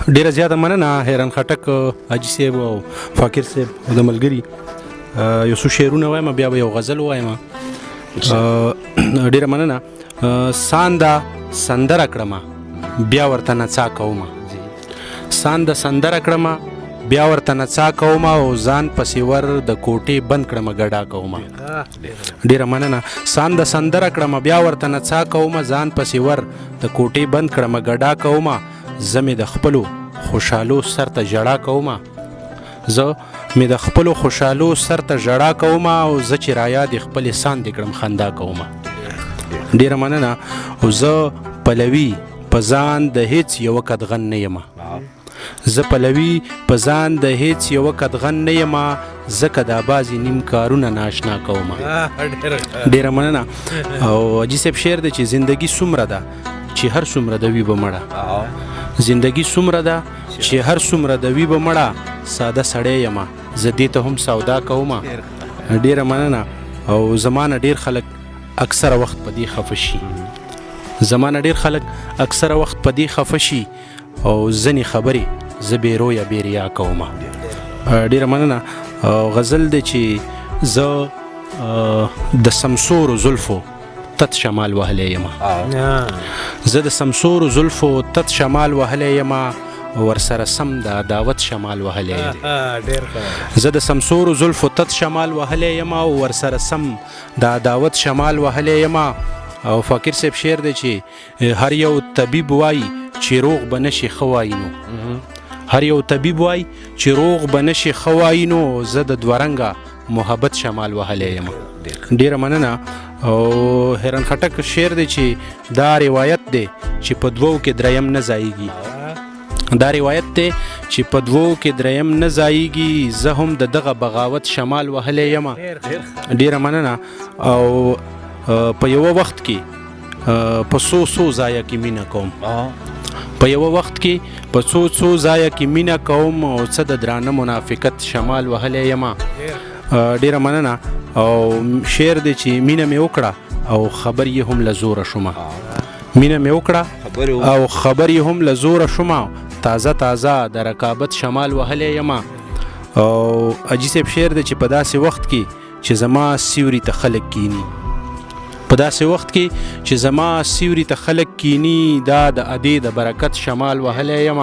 ډیره زیاته مننه حیران خټک حاجي صاحب او فاقر صاحب د ملګري یو څو شعرونه وایم بیا به یو غزل وایم ډیره مننه سانده سندره کړمه بیا ورته نڅا کومه سانده سندره کړمه بیا ورته نڅا کومه او ځان پسې ور د کوټې بند کړمه ګډا کومه ډیره مننه سانده سندره کړمه بیا ورته نڅا کومه ځان پسې ور د کوټې بند کړمه ګډا کومه زه مې د خپلو خوشحالو سر ته ژړا کومه زه مې د خپلو خوشحالو سر ته ژړا کومه او زه چې رایاد خپلې ساندې کړم خندا کومه ډیره مننه او زه پلوي په ځان د هیڅ یوه قدغن نه یمه زه پلوي په ځان د هیڅ یوه قدغن نه یمه ځکه دا بعضې نیم کارونه ناشنا کومه ډیره مننه او حاجي صاحب شعر دی چې زندگی څومره ده چې هر څومره د وي به مړه زندگی څومره ده چې هر څومره د وي به مړه ساده سړی یمه زه دې ته هم سودا کومه ډیره مننه او زمانه ډیر خلک اکثره وخت په دې خفه شي زمانه ډیر خلک اکثره وخت په دې خفه شي او ځینې خبرې زه بې رویه بې ریا کومه ډیره مننه غزل دی چې زه د سمسورو زلفو تت شمال وهلی یمه زه د سمسورو زلفو تت شمال وهلی یمه ورسره سم د عداوت شمال وهلی زه د سمسورو زلفو تت شمال وهلی یمه ورسره سم د عداوت شمال وهلی یمه او فاقر صاحب شعر دی چې هر یو طبیب وایي چې روغ به نشي ښه وایي نو هر یو طبیب وایي چې روغ به نشي ښه وایي نو زه د دوه رنګه محبت شمال وهلی یم ډیره مننه او حیران خټک شعر دی چې دا روایت دی چې په دوو کې دریم نه ځایږي دا روایت دی چې په دوو کې دریم نه ځایږي زه هم د دغه بغاوت شمال وهلی یم ډیره مننه او په یوه وخت کې په څو ځایه کې مینه کوم په یوه وخت کې په څو ځایه کې مینه کوم او څه د درانه منافقت شمال وهلی یم ډیره مننه او شعر دی چې مینه مې وکړه او خبر یې هم له زوره شومه مینه مې وکړه او خبر یې هم له زوره شومه تازه د رقابت شمال وهلی یم او حاجي صاحب شعر دی چې په داسې وخت کې چې زما سیوري ته خلک کینی په داسې وخت کې چې زما سیوري ته خلک کینی دا د ادې د برکت شمال وهلی یم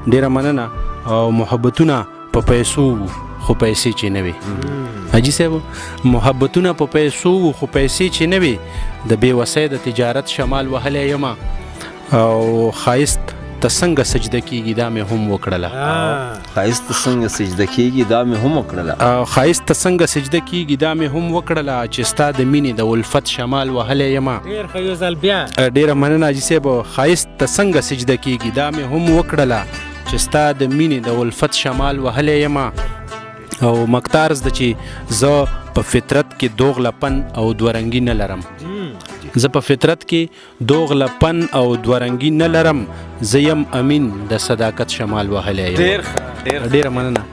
ډیره مننه او محبتونه په پیسو خو پیسې چې نه وي حاجي صاحب محبتونه په پیسو خو پیسې چې نه وي د بېوسۍ د تجارت شمال وهلی یم او ښایست ته څنګه سجده کېږي دا مې هم وکړله ښایست ته څنګه سجده کېږي دا مې هم وکړله ښایست ته څنګه سجده کېږي دا مې هم وکړله چې ستا د مینې د الفت شمال وهلی یم ډیره مننه حاجي صاحب ښایست ته څنګه سجده کېږي دا مې هم وکړله چې ستا د مینې د الفت شمال وهلی یم او مکتار زده چې زه په فطرت کې دوغلپن او دوه رنګي نه لرم زه په فطرت کې دوغلپن او دوه رنګي نه لرم زه یم امین د صداقت شمال وهلی یم ډیره مننه